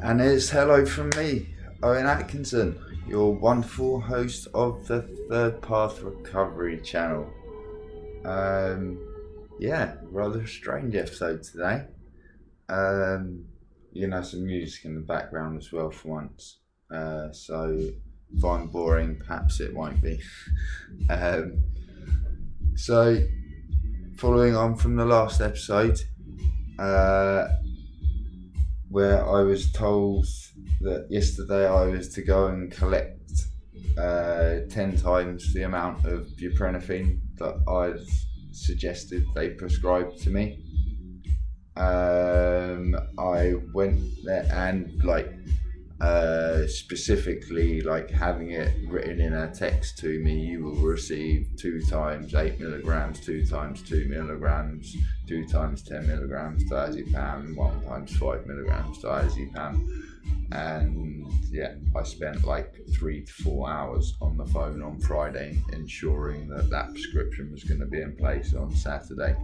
And it's hello from me, Owen Atkinson, your wonderful host of the Third Path Recovery channel. Rather strange episode today. Some music in the background as well for once. So if I'm boring, perhaps it won't be. So following on from the last episode, where I was told that yesterday I was to go and collect 10 times the amount of buprenorphine that I'd suggested they prescribed to me. I went there and specifically having it written in a text to me, you will receive 2 times 8 milligrams, 2 times 2 milligrams, 2 times 10 milligrams diazepam, 1 times 5 milligrams diazepam. And I spent 3 to 4 hours on the phone on Friday ensuring that prescription was going to be in place on Saturday.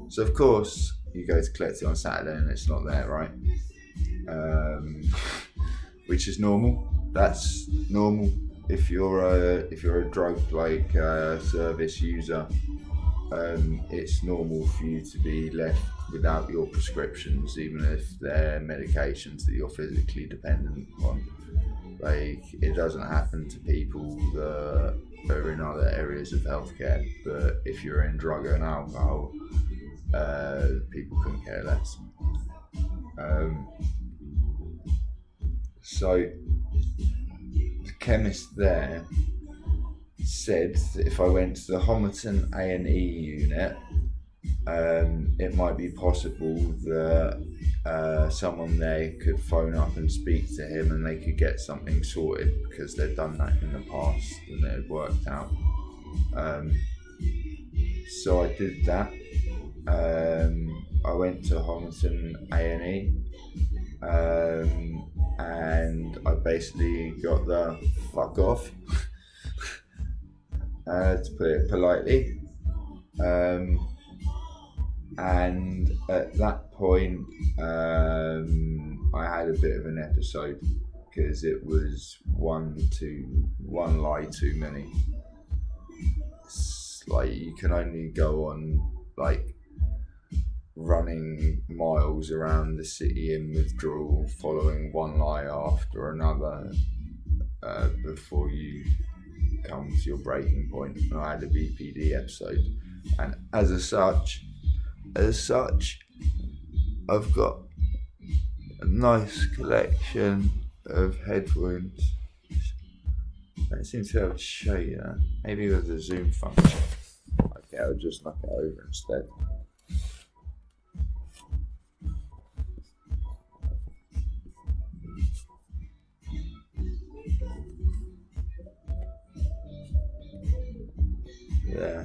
So of course you go to collect it on Saturday and it's not there, right? Which is normal. That's normal if you're a drug service user. It's normal for you to be left without your prescriptions, even if they're medications that you're physically dependent on. It doesn't happen to people that are in other areas of healthcare, but if you're in drug and alcohol, people couldn't care less. So the chemist there said that if I went to the Homerton A&E unit, it might be possible that someone there could phone up and speak to him and they could get something sorted, because they'd done that in the past and it had worked out. So I did that. I went to Homerton A&E, and I basically got the fuck off, to put it politely. And at that point, I had a bit of an episode, because it was one lie too many. It's you can only go on running miles around the city in withdrawal, following one lie after another, before you come to your breaking point. And I had a BPD episode, and as such, I've got a nice collection of head wounds. I don't seem to be able to show you that. Maybe with the zoom function. Okay, I'll just knock it over instead. Yeah,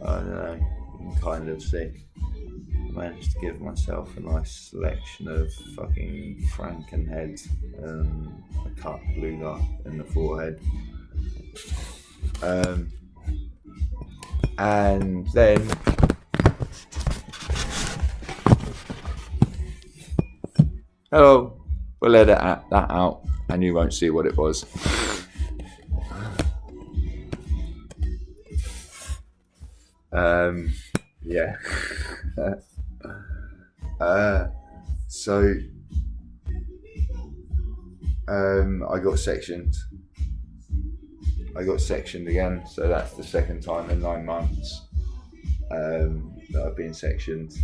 I don't know, you can kind of see. I managed to give myself a nice selection of fucking Frankenheads and a cut blue dot in the forehead. And then hello, we'll edit that out and you won't see what it was. So I got sectioned again, so that's the second time in 9 months that I've been sectioned.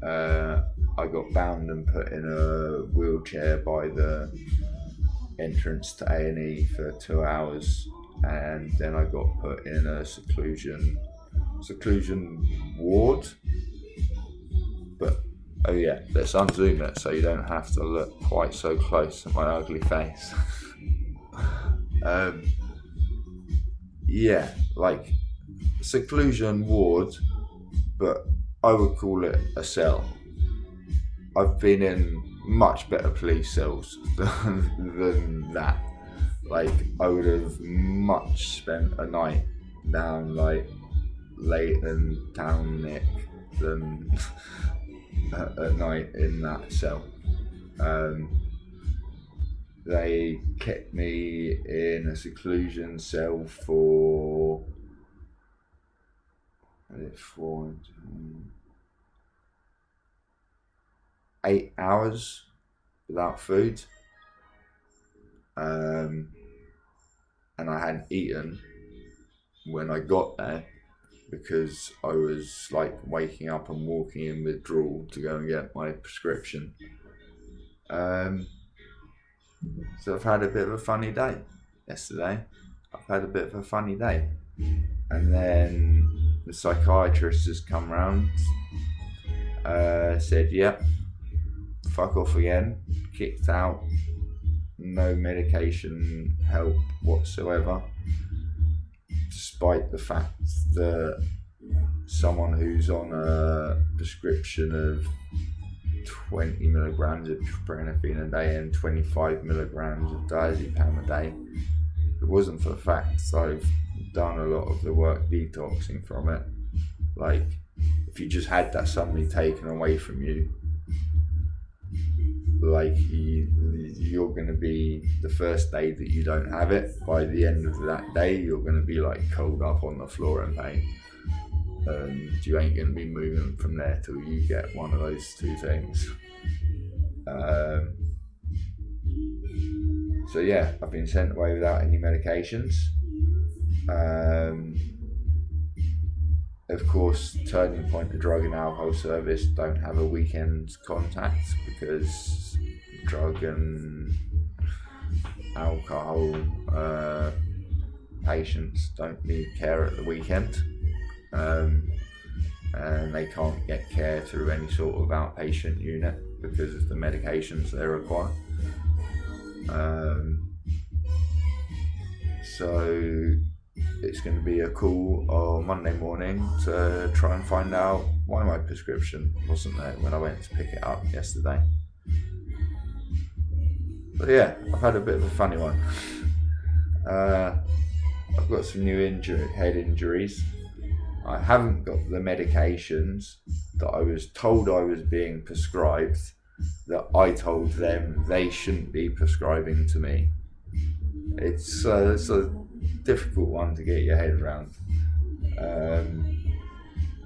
I got bound and put in a wheelchair by the entrance to A&E for 2 hours, and then I got put in a seclusion ward. But let's unzoom it so you don't have to look quite so close at my ugly face. Seclusion ward, but I would call it a cell. I've been in much better police cells than that. I would have much spent a night down Leighton Town Nick than a night in that cell. they kept me in a seclusion cell for 8 hours without food, and I hadn't eaten when I got there because I was like waking up and walking in withdrawal to go and get my prescription. So I've had a bit of a funny day yesterday. And then the psychiatrist has come round, said, yep, fuck off again, kicked out, no medication help whatsoever, despite the fact that someone who's on a prescription of 20 milligrams of tryptophan a day and 25 milligrams of diazepam a day, if it wasn't for the fact I've done a lot of the work detoxing from it, like, if you just had that suddenly taken away from you, like, you're going to be, the first day that you don't have it, by the end of that day you're going to be like curled up on the floor in pain, and you ain't going to be moving from there till you get one of those two things. So yeah, I've been sent away without any medications. Of course, Turning Point, the drug and alcohol service, don't have a weekend contact because drug and alcohol patients don't need care at the weekend, and they can't get care through any sort of outpatient unit because of the medications they require. So it's going to be a call on Monday morning to try and find out why my prescription wasn't there when I went to pick it up yesterday. But yeah, I've had a bit of a funny one. I've got some new head injuries. I haven't got the medications that I was told I was being prescribed, that I told them they shouldn't be prescribing to me. It's a difficult one to get your head around.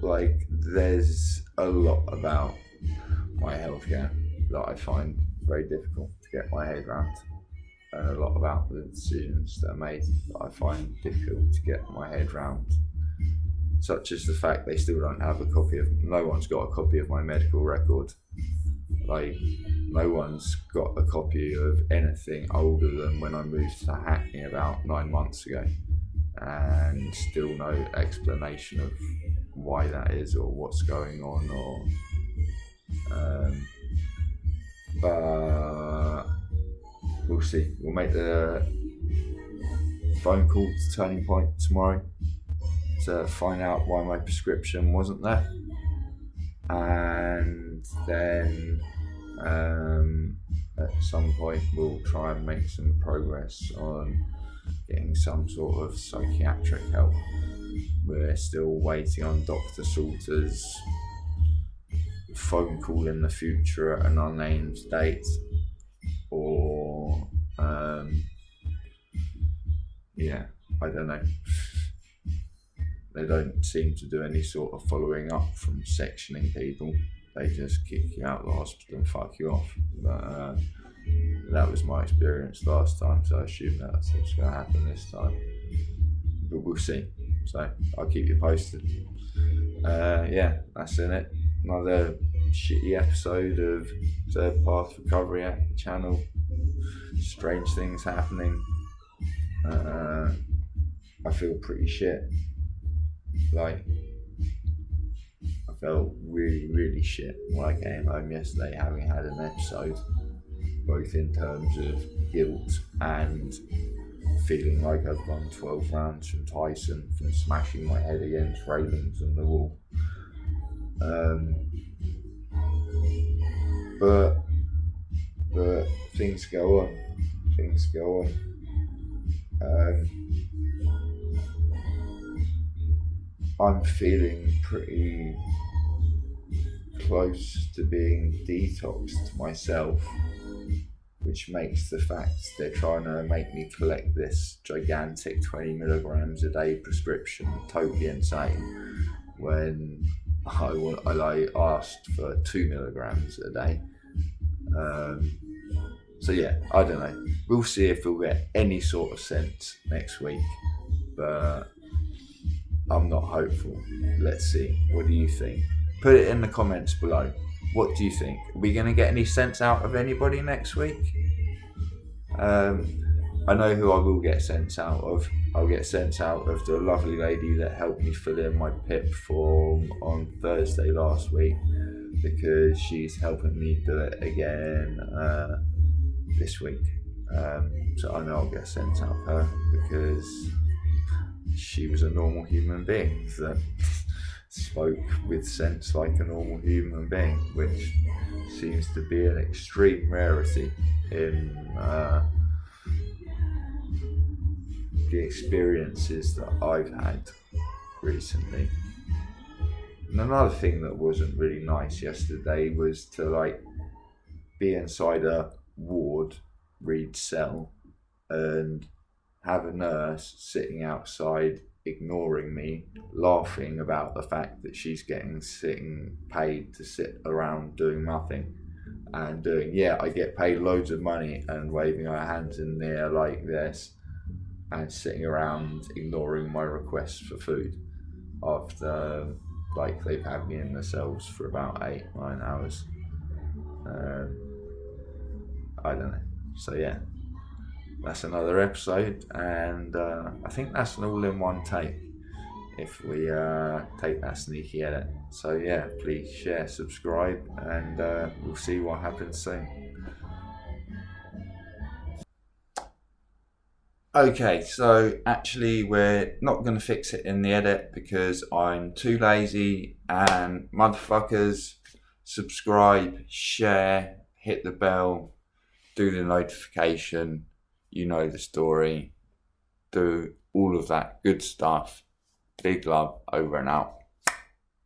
Like, there's a lot about my healthcare that I find very difficult to get my head around, and a lot about the decisions that are made that I find difficult to get my head around, such as the fact they still don't have no one's got a copy of my medical record. Like, no one's got a copy of anything older than when I moved to Hackney about 9 months ago, and still no explanation of why that is or what's going on, but we'll see. We'll make the phone call to Turning Point tomorrow to find out why my prescription wasn't there, and then at some point we'll try and make some progress on getting some sort of psychiatric help. We're still waiting on Dr. Salter's phone call in the future at an unnamed date, or I don't know. They don't seem to do any sort of following up from sectioning people. They just kick you out of the hospital and fuck you off. But that was my experience last time, so I assume that's what's going to happen this time. But we'll see. So I'll keep you posted. Yeah, that's in it. Another shitty episode of Third Path Recovery at the channel. Strange things happening. I feel pretty shit. Like, I felt really, really shit when I came home yesterday, having had an episode, both in terms of guilt and feeling like I've won 12 rounds from Tyson from smashing my head against railings and the wall. But things go on. I'm feeling pretty close to being detoxed myself, which makes the fact they're trying to make me collect this gigantic 20 milligrams a day prescription totally insane when I asked for 2 milligrams a day. So yeah, I don't know. We'll see if we'll get any sort of sense next week, but I'm not hopeful. Let's see. What do you think? Put it in the comments below. What do you think? Are we going to get any sense out of anybody next week? I know who I will get sense out of. I'll get sense out of the lovely lady that helped me fill in my PIP form on Thursday last week, because she's helping me do it again this week. So I know I'll get sense out of her, because she was a normal human being that spoke with sense like a normal human being, which seems to be an extreme rarity in the experiences that I've had recently. And another thing that wasn't really nice yesterday was to be inside a ward, read cell, and have a nurse sitting outside ignoring me, laughing about the fact that she's getting paid to sit around doing nothing, and I get paid loads of money, and waving her hands in the air like this, and sitting around ignoring my requests for food after they've had me in the cells for about 8-9 hours. I don't know. So yeah, that's another episode, and I think that's an all-in-one take if we take that sneaky edit. So yeah, please share, subscribe, and we'll see what happens soon. Okay, so actually we're not going to fix it in the edit because I'm too lazy, and motherfuckers, subscribe, share, hit the bell, do the notification, you know the story, do all of that good stuff. Big love, over and out.